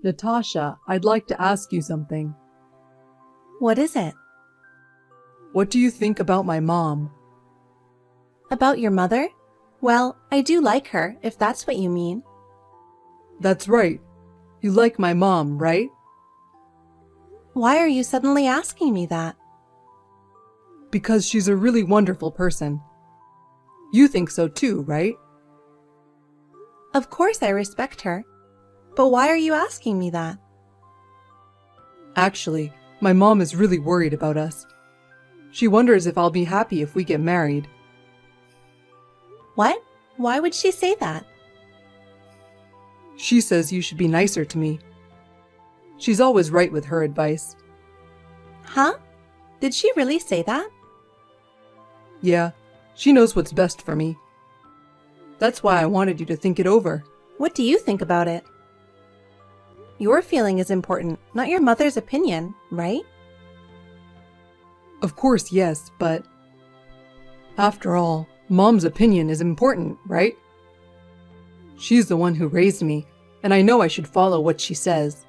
Natasha, I'd like to ask you something. What is it? What do you think about my mom? About your mother? Well, I do like her, if that's what you mean. That's right. You like my mom, right? Why are you suddenly asking me that? Because she's a really wonderful person. You think so too, right? Of course I respect her. But why are you asking me that? Actually, my mom is really worried about us. She wonders if I'll be happy if we get married. What? Why would she say that? She says you should be nicer to me. She's always right with her advice. Huh? Did she really say that? Yeah, she knows what's best for me. That's why I wanted you to think it over. What do you think about it? Your feeling is important, not your mother's opinion, right? Of course, yes, but after all, Mom's opinion is important, right? She's the one who raised me, and I know I should follow what she says.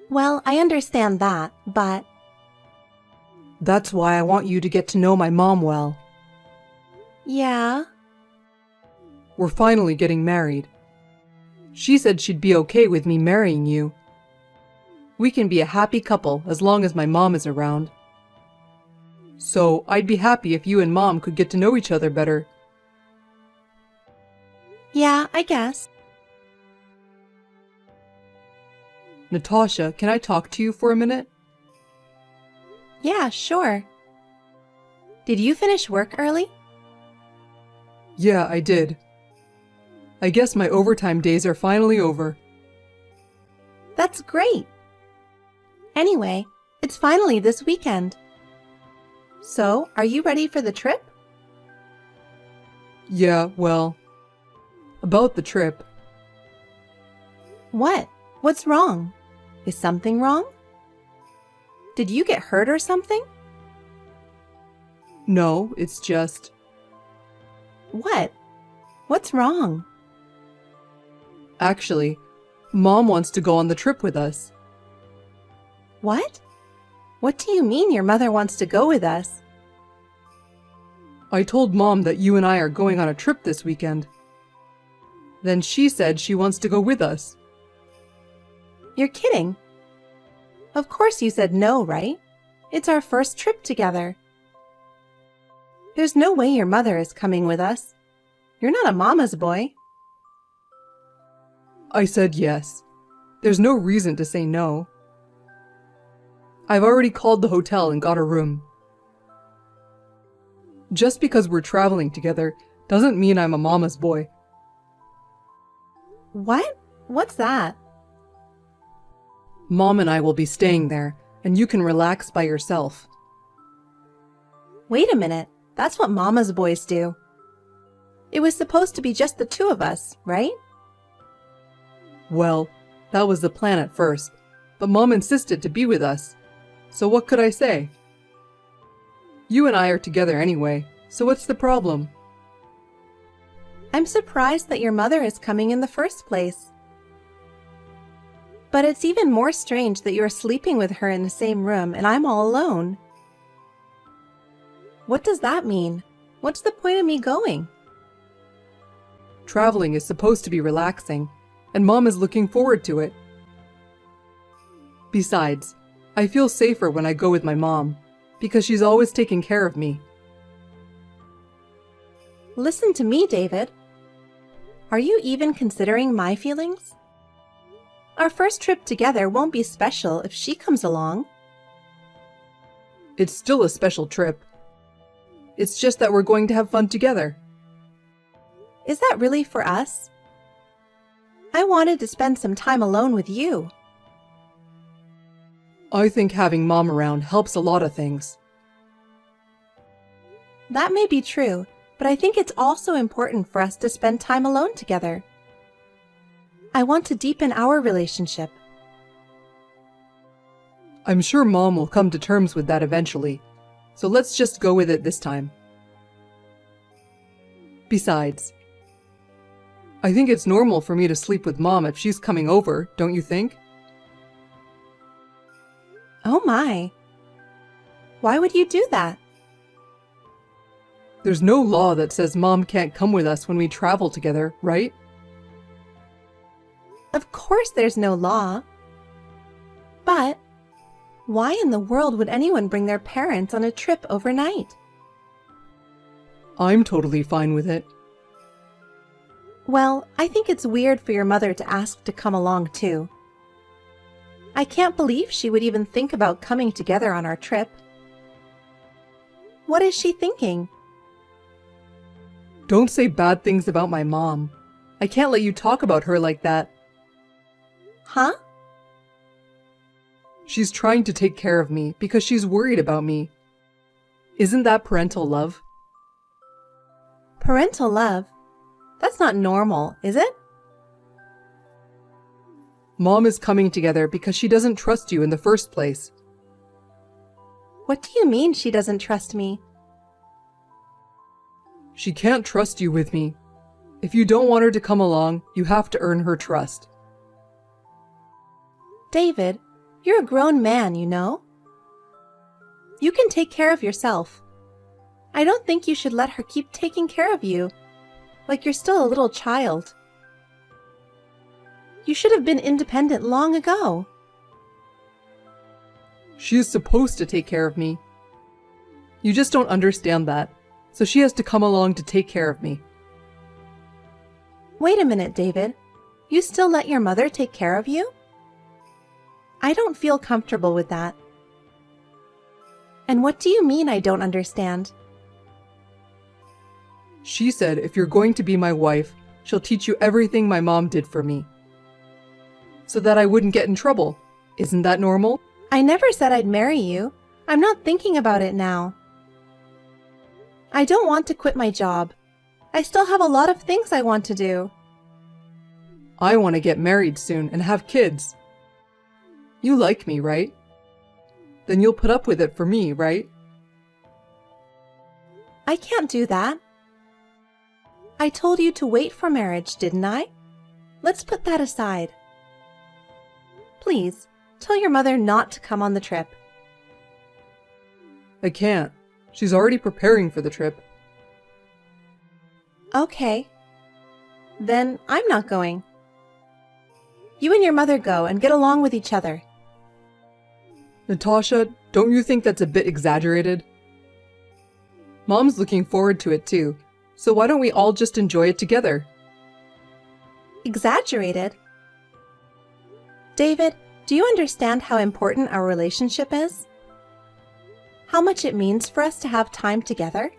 Well, I understand that, but... That's why I want you to get to know my mom well. Yeah? We're finally getting married. She said she'd be okay with me marrying you. We can be a happy couple as long as my mom is around. So I'd be happy if you and Mom could get to know each other better. Yeah, I guess. Natasha, can I talk to you for a minute? Yeah, sure. Did you finish work early? Yeah, I did. I guess my overtime days are finally over. That's great. Anyway, it's finally this weekend. So, are you ready for the trip? Yeah, well, about the trip. What? What's wrong? Is something wrong? Did you get hurt or something? No, it's just... What? What's wrong? Actually, Mom wants to go on the trip with us. What? What do you mean your mother wants to go with us? I told Mom that you and I are going on a trip this weekend. Then she said she wants to go with us. You're kidding. Of course you said no, right? It's our first trip together. There's no way your mother is coming with us. You're not a mama's boy. I said yes. There's no reason to say no. I've already called the hotel and got a room. Just because we're traveling together doesn't mean I'm a mama's boy. What? What's that? Mom and I will be staying there, and you can relax by yourself. Wait a minute. That's what mama's boys do. It was supposed to be just the two of us, right? Well, that was the plan at first, but Mom insisted to be with us. So what could I say? You and I are together anyway, so what's the problem? I'm surprised that your mother is coming in the first place. But it's even more strange that you're sleeping with her in the same room and I'm all alone. What does that mean? What's the point of me going? Traveling is supposed to be relaxing, and Mom is looking forward to it. Besides, I feel safer when I go with my mom, because she's always taking care of me. Listen to me, David. Are you even considering my feelings? Our first trip together won't be special if she comes along. It's still a special trip. It's just that we're going to have fun together. Is that really for us? I wanted to spend some time alone with you. I think having Mom around helps a lot of things. That may be true, but I think it's also important for us to spend time alone together. I want to deepen our relationship. I'm sure Mom will come to terms with that eventually, so let's just go with it this time. Besides, I think it's normal for me to sleep with Mom if she's coming over, don't you think? Oh my. Why would you do that? There's no law that says Mom can't come with us when we travel together, right? Of course there's no law. But why in the world would anyone bring their parents on a trip overnight? I'm totally fine with it. Well, I think it's weird for your mother to ask to come along too. I can't believe she would even think about coming together on our trip. What is she thinking? Don't say bad things about my mom. I can't let you talk about her like that. Huh? She's trying to take care of me because she's worried about me. Isn't that parental love? Parental love? That's not normal, is it? Mom is coming together because she doesn't trust you in the first place. What do you mean she doesn't trust me? She can't trust you with me. If you don't want her to come along, you have to earn her trust. David, you're a grown man, you know. You can take care of yourself. I don't think you should let her keep taking care of you, like you're still a little child. You should have been independent long ago. She is supposed to take care of me. You just don't understand that, so she has to come along to take care of me. Wait a minute, David. You still let your mother take care of you? I don't feel comfortable with that. And what do you mean I don't understand? She said if you're going to be my wife, she'll teach you everything my mom did for me. So that I wouldn't get in trouble. Isn't that normal? I never said I'd marry you. I'm not thinking about it now. I don't want to quit my job. I still have a lot of things I want to do. I want to get married soon and have kids. You like me, right? Then you'll put up with it for me, right? I can't do that. I told you to wait for marriage, didn't I? Let's put that aside. Please, tell your mother not to come on the trip. I can't. She's already preparing for the trip. Okay. Then I'm not going. You and your mother go and get along with each other. Natasha, don't you think that's a bit exaggerated? Mom's looking forward to it too, so why don't we all just enjoy it together? Exaggerated? David, do you understand how important our relationship is? How much it means for us to have time together?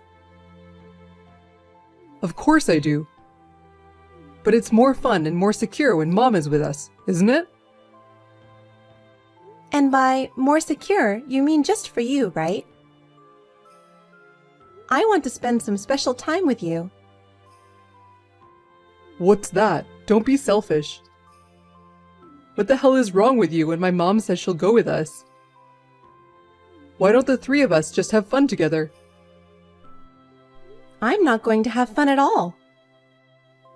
Of course I do. But it's more fun and more secure when Mom is with us, isn't it? And by more secure, you mean just for you, right? I want to spend some special time with you. What's that? Don't be selfish. What the hell is wrong with you when my mom says she'll go with us? Why don't the three of us just have fun together? I'm not going to have fun at all.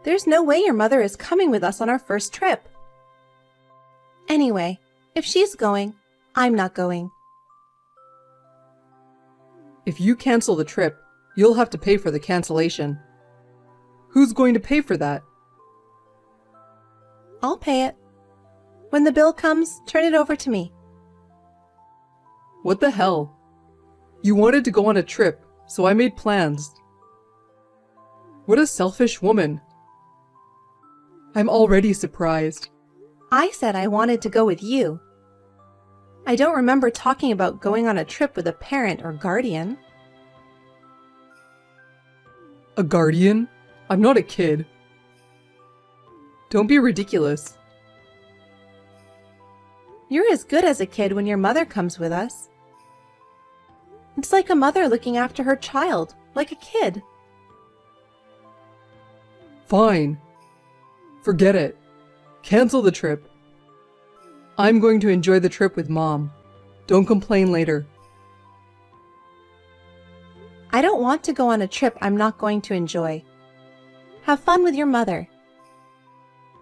There's no way your mother is coming with us on our first trip. Anyway, if she's going, I'm not going. If you cancel the trip, you'll have to pay for the cancellation. Who's going to pay for that? I'll pay it. When the bill comes, turn it over to me. What the hell? You wanted to go on a trip, so I made plans. What a selfish woman. I'm already surprised. I said I wanted to go with you. I don't remember talking about going on a trip with a parent or guardian. A guardian? I'm not a kid. Don't be ridiculous. You're as good as a kid when your mother comes with us. It's like a mother looking after her child, like a kid. Fine. Forget it. Cancel the trip. I'm going to enjoy the trip with Mom. Don't complain later. I don't want to go on a trip I'm not going to enjoy. Have fun with your mother.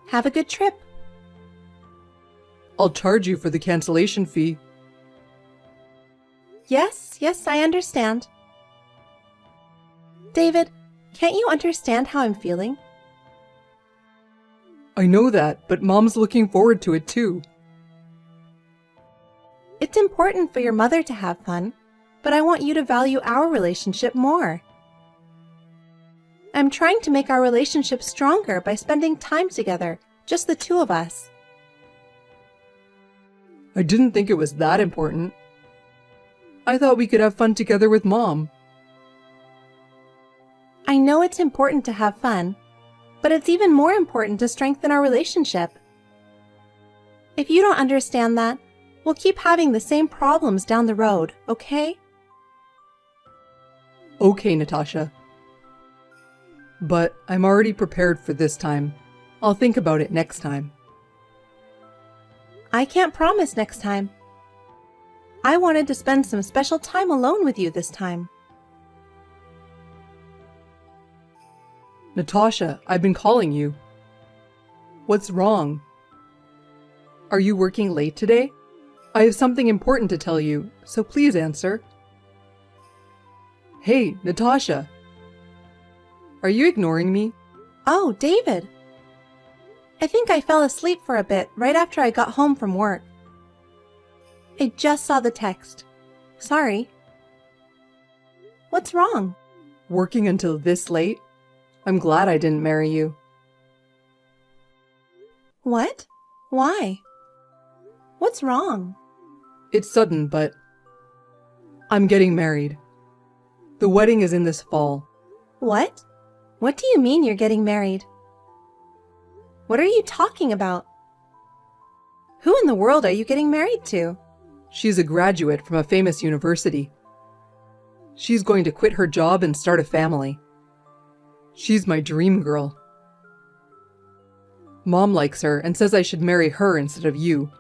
Have a good trip. I'll charge you for the cancellation fee. Yes, I understand. David, can't you understand how I'm feeling? I know that, but Mom's looking forward to it too. It's important for your mother to have fun, but I want you to value our relationship more. I'm trying to make our relationship stronger by spending time together, just the two of us. I didn't think it was that important. I thought we could have fun together with Mom. I know it's important to have fun, but it's even more important to strengthen our relationship. If you don't understand that, we'll keep having the same problems down the road, okay? Okay, Natasha. But I'm already prepared for this time. I'll think about it next time. I can't promise next time. I wanted to spend some special time alone with you this time. Natasha, I've been calling you. What's wrong? Are you working late today? I have something important to tell you, so please answer. Hey, Natasha. Are you ignoring me? Oh, David. I think I fell asleep for a bit right after I got home from work. I just saw the text. Sorry. What's wrong? Working until this late? I'm glad I didn't marry you. What? Why? What's wrong? It's sudden, but I'm getting married. The wedding is in this fall. What? What do you mean you're getting married? What are you talking about? Who in the world are you getting married to? She's a graduate from a famous university. She's going to quit her job and start a family. She's my dream girl. Mom likes her and says I should marry her instead of you.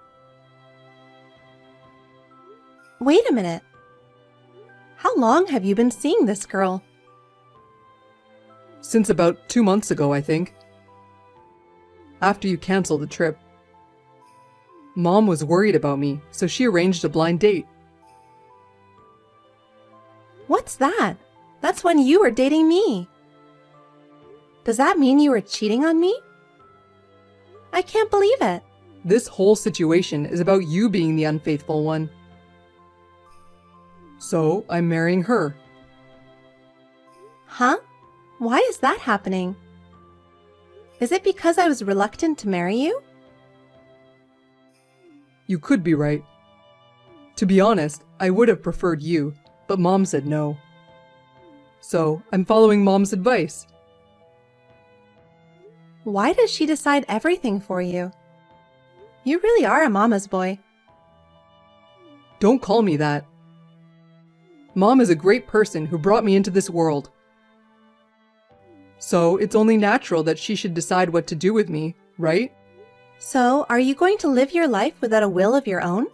Wait a minute. How long have you been seeing this girl? Since about 2 months ago, I think. After you canceled the trip. Mom was worried about me, so she arranged a blind date. What's that? That's when you were dating me. Does that mean you were cheating on me? I can't believe it. This whole situation is about you being the unfaithful one. So, I'm marrying her. Huh? Why is that happening? Is it because I was reluctant to marry you? You could be right. To be honest, I would have preferred you, but Mom said no. So, I'm following Mom's advice. Why does she decide everything for you? You really are a mama's boy. Don't call me that. Mom is a great person who brought me into this world. So, it's only natural that she should decide what to do with me, right? So, are you going to live your life without a will of your own?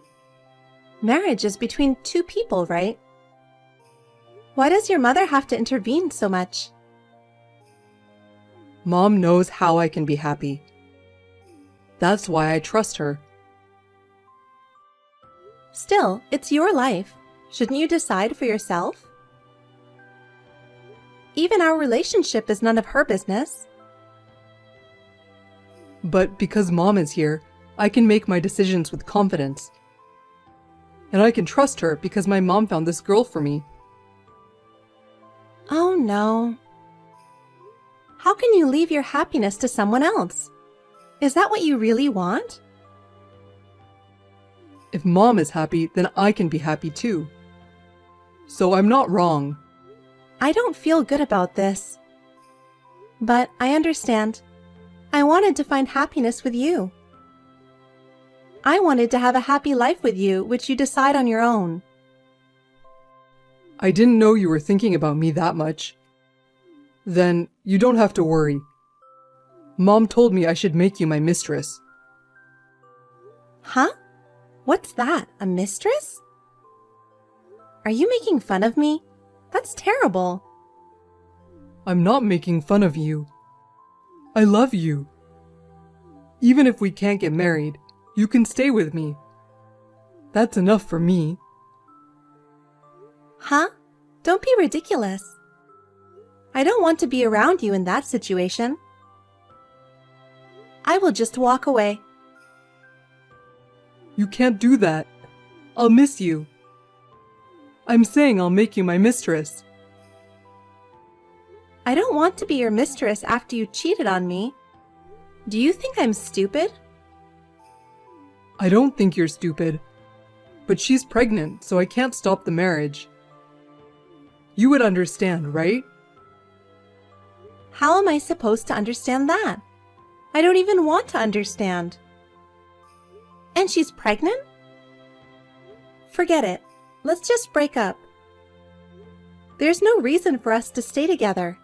Marriage is between two people, right? Why does your mother have to intervene so much? Mom knows how I can be happy. That's why I trust her. Still, it's your life. Shouldn't you decide for yourself? Even our relationship is none of her business. But because Mom is here, I can make my decisions with confidence. And I can trust her because my mom found this girl for me. Oh no. How can you leave your happiness to someone else? Is that what you really want? If Mom is happy, then I can be happy too. So I'm not wrong. I don't feel good about this. But I understand. I wanted to find happiness with you. I wanted to have a happy life with you, which you decide on your own. I didn't know you were thinking about me that much. Then you don't have to worry. Mom told me I should make you my mistress. Huh? What's that? A mistress? Are you making fun of me? That's terrible. I'm not making fun of you. I love you. Even if we can't get married, you can stay with me. That's enough for me. Huh? Don't be ridiculous. I don't want to be around you in that situation. I will just walk away. You can't do that. I'll miss you. I'm saying I'll make you my mistress. I don't want to be your mistress after you cheated on me. Do you think I'm stupid? I don't think you're stupid. But she's pregnant, so I can't stop the marriage. You would understand, right? How am I supposed to understand that? I don't even want to understand. And she's pregnant? Forget it. Let's just break up. There's no reason for us to stay together.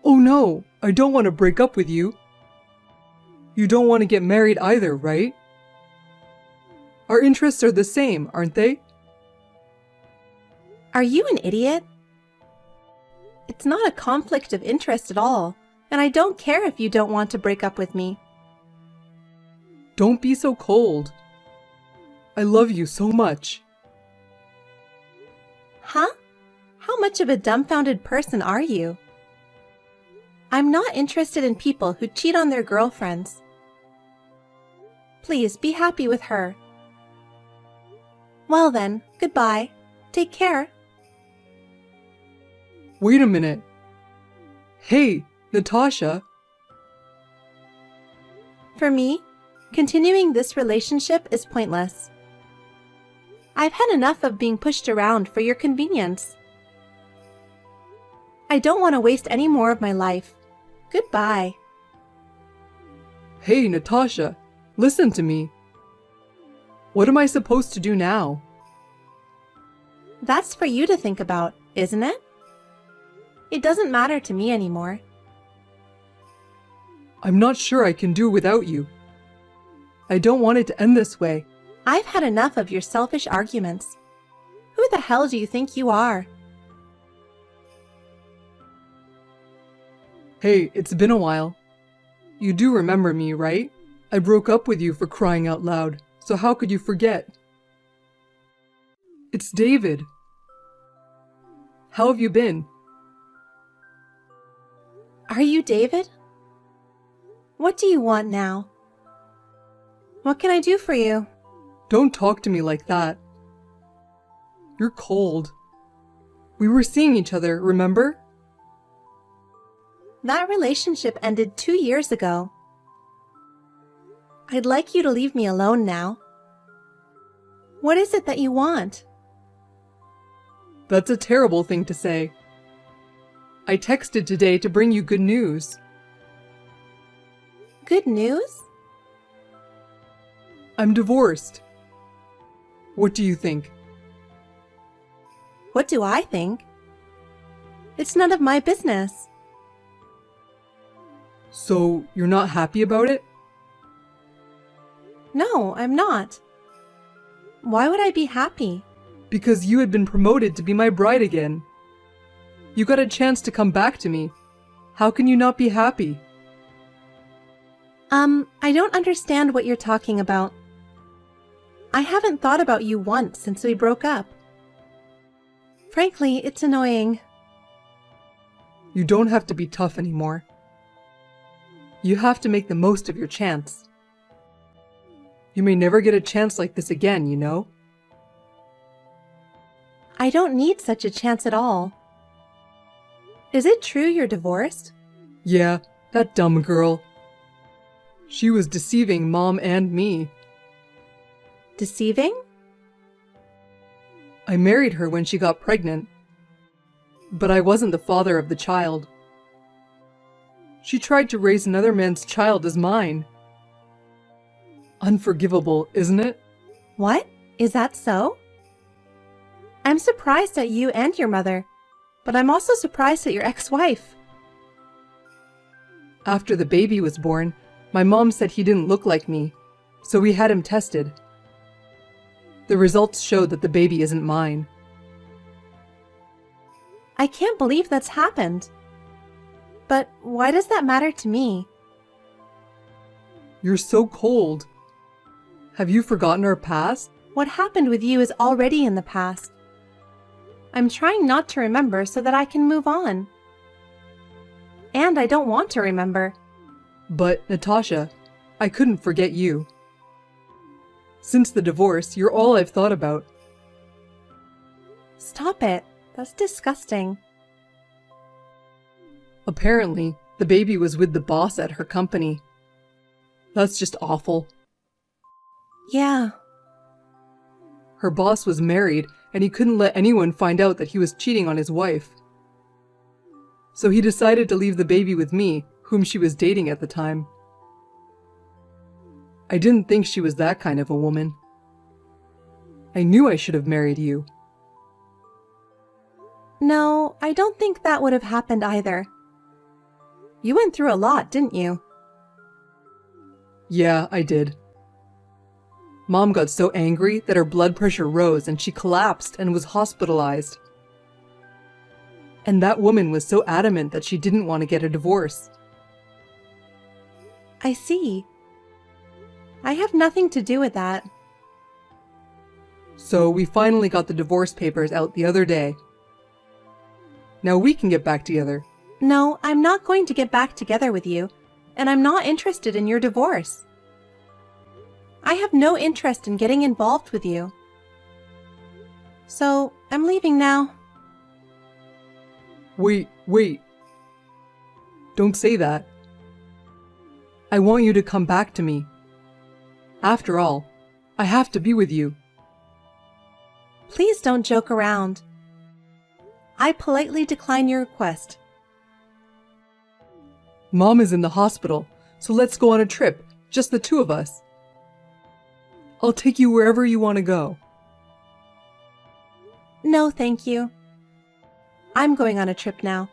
Oh no, I don't want to break up with you. You don't want to get married either, right? Our interests are the same, aren't they? Are you an idiot? It's not a conflict of interest at all, and I don't care if you don't want to break up with me. Don't be so cold. I love you so much. Huh? How much of a dumbfounded person are you? I'm not interested in people who cheat on their girlfriends. Please be happy with her. Well then, goodbye. Take care. Wait a minute. Hey, Natasha. For me, continuing this relationship is pointless. I've had enough of being pushed around for your convenience. I don't want to waste any more of my life. Goodbye. Hey, Natasha, listen to me. What am I supposed to do now? That's for you to think about, isn't it? It doesn't matter to me anymore. I'm not sure I can do without you. I don't want it to end this way. I've had enough of your selfish arguments. Who the hell do you think you are? Hey, it's been a while. You do remember me, right? I broke up with you for crying out loud, so how could you forget? It's David. How have you been? Are you David? What do you want now? What can I do for you? Don't talk to me like that. You're cold. We were seeing each other, remember? That relationship ended 2 years ago. I'd like you to leave me alone now. What is it that you want? That's a terrible thing to say. I texted today to bring you good news. Good news? I'm divorced. What do you think? What do I think? It's none of my business. So, you're not happy about it? No, I'm not. Why would I be happy? Because you had been promoted to be my bride again. You got a chance to come back to me. How can you not be happy? I don't understand what you're talking about. I haven't thought about you once since we broke up. Frankly, it's annoying. You don't have to be tough anymore. You have to make the most of your chance. You may never get a chance like this again, you know? I don't need such a chance at all. Is it true you're divorced? Yeah, that dumb girl. She was deceiving Mom and me. Deceiving? I married her when she got pregnant. But I wasn't the father of the child. She tried to raise another man's child as mine. Unforgivable, isn't it? What? Is that so? I'm surprised at you and your mother, but I'm also surprised at your ex-wife. After the baby was born, my mom said he didn't look like me, so we had him tested. The results showed that the baby isn't mine. I can't believe that's happened. But why does that matter to me? You're so cold. Have you forgotten our past? What happened with you is already in the past. I'm trying not to remember so that I can move on. And I don't want to remember. But, Natasha, I couldn't forget you. Since the divorce, you're all I've thought about. Stop it. That's disgusting. Apparently, the baby was with the boss at her company. That's just awful. Yeah. Her boss was married, and he couldn't let anyone find out that he was cheating on his wife. So he decided to leave the baby with me, whom she was dating at the time. I didn't think she was that kind of a woman. I knew I should have married you. No, I don't think that would have happened either. You went through a lot, didn't you? Yeah, I did. Mom got so angry that her blood pressure rose and she collapsed and was hospitalized. And that woman was so adamant that she didn't want to get a divorce. I see. I have nothing to do with that. So we finally got the divorce papers out the other day. Now we can get back together. No, I'm not going to get back together with you, and I'm not interested in your divorce. I have no interest in getting involved with you. So, I'm leaving now. Wait. Don't say that. I want you to come back to me. After all, I have to be with you. Please don't joke around. I politely decline your request. Mom is in the hospital, so let's go on a trip, just the two of us. I'll take you wherever you want to go. No, thank you. I'm going on a trip now.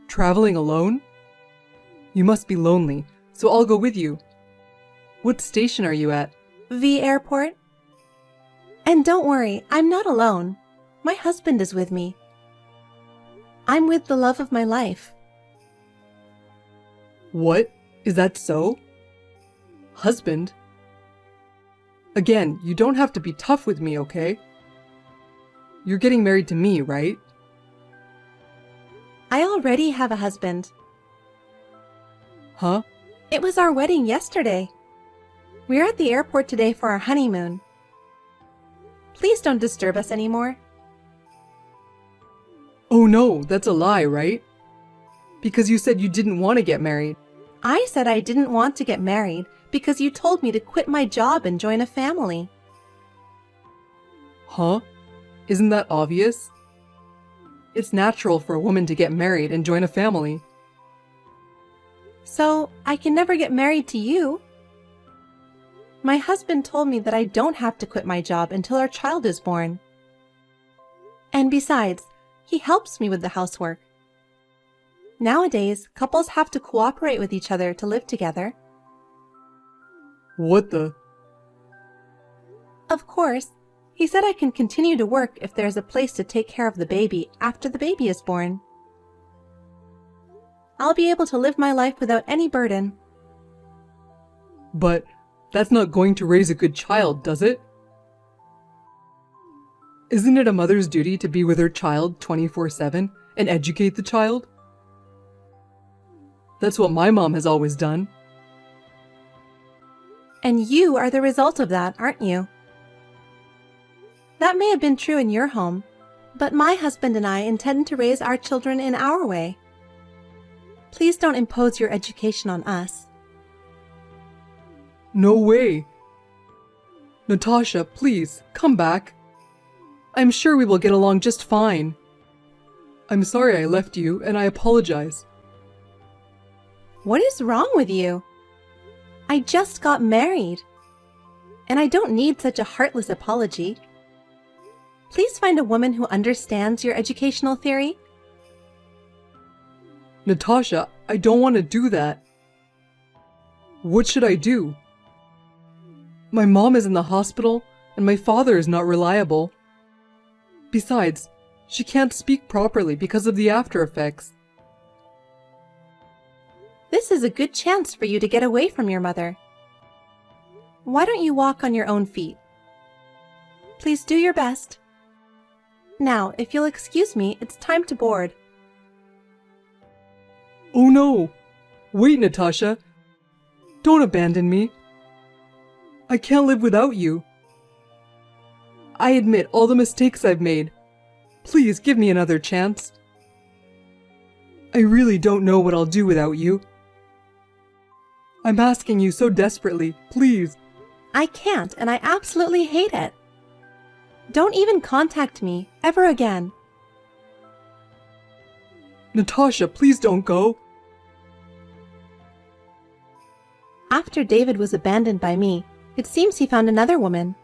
Traveling alone? You must be lonely, so I'll go with you. What station are you at? V Airport. And don't worry, I'm not alone. My husband is with me. I'm with the love of my life. What? Is that so? Husband? Again, you don't have to be tough with me, okay? You're getting married to me, right? I already have a husband. Huh? It was our wedding yesterday. We're at the airport today for our honeymoon. Please don't disturb us anymore. Oh no, that's a lie, right? Because you said you didn't want to get married. I said I didn't want to get married because you told me to quit my job and join a family. Huh? Isn't that obvious? It's natural for a woman to get married and join a family. So, I can never get married to you. My husband told me that I don't have to quit my job until our child is born. And besides, he helps me with the housework. Nowadays, couples have to cooperate with each other to live together. What the? Of course, he said I can continue to work if there's a place to take care of the baby after the baby is born. I'll be able to live my life without any burden. But that's not going to raise a good child, does it? Isn't it a mother's duty to be with her child 24/7 and educate the child? That's what my mom has always done. And you are the result of that, aren't you? That may have been true in your home, but my husband and I intend to raise our children in our way. Please don't impose your education on us. No way. Natasha, please, come back. I'm sure we will get along just fine. I'm sorry I left you, and I apologize. What is wrong with you? I just got married. And I don't need such a heartless apology. Please find a woman who understands your educational theory. Natasha, I don't want to do that. What should I do? My mom is in the hospital, and my father is not reliable. Besides, she can't speak properly because of the after effects. This is a good chance for you to get away from your mother. Why don't you walk on your own feet? Please do your best. Now, if you'll excuse me, it's time to board. Oh no! Wait, Natasha! Don't abandon me! I can't live without you. I admit all the mistakes I've made. Please give me another chance. I really don't know what I'll do without you. I'm asking you so desperately, please. I can't, and I absolutely hate it. Don't even contact me, ever again. Natasha, please don't go. After David was abandoned by me, it seems he found another woman.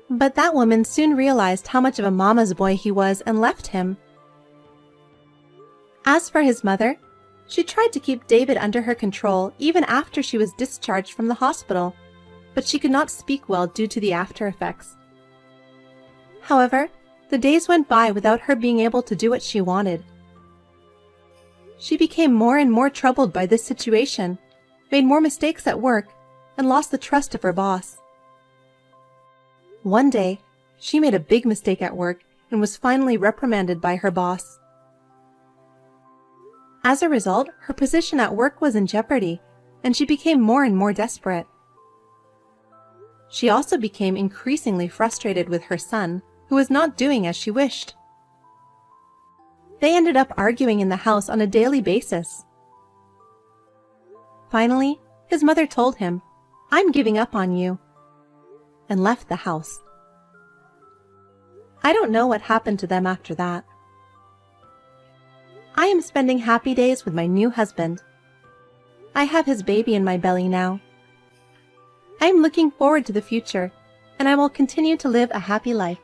But that woman soon realized how much of a mama's boy he was and left him. As for his mother, she tried to keep David under her control even after she was discharged from the hospital, but she could not speak well due to the after effects. However, the days went by without her being able to do what she wanted. She became more and more troubled by this situation, made more mistakes at work, and lost the trust of her boss. One day, she made a big mistake at work and was finally reprimanded by her boss. As a result, her position at work was in jeopardy, and she became more and more desperate. She also became increasingly frustrated with her son, who was not doing as she wished. They ended up arguing in the house on a daily basis. Finally, his mother told him, "I'm giving up on you," and left the house. I don't know what happened to them after that. I am spending happy days with my new husband. I have his baby in my belly now. I am looking forward to the future, and I will continue to live a happy life.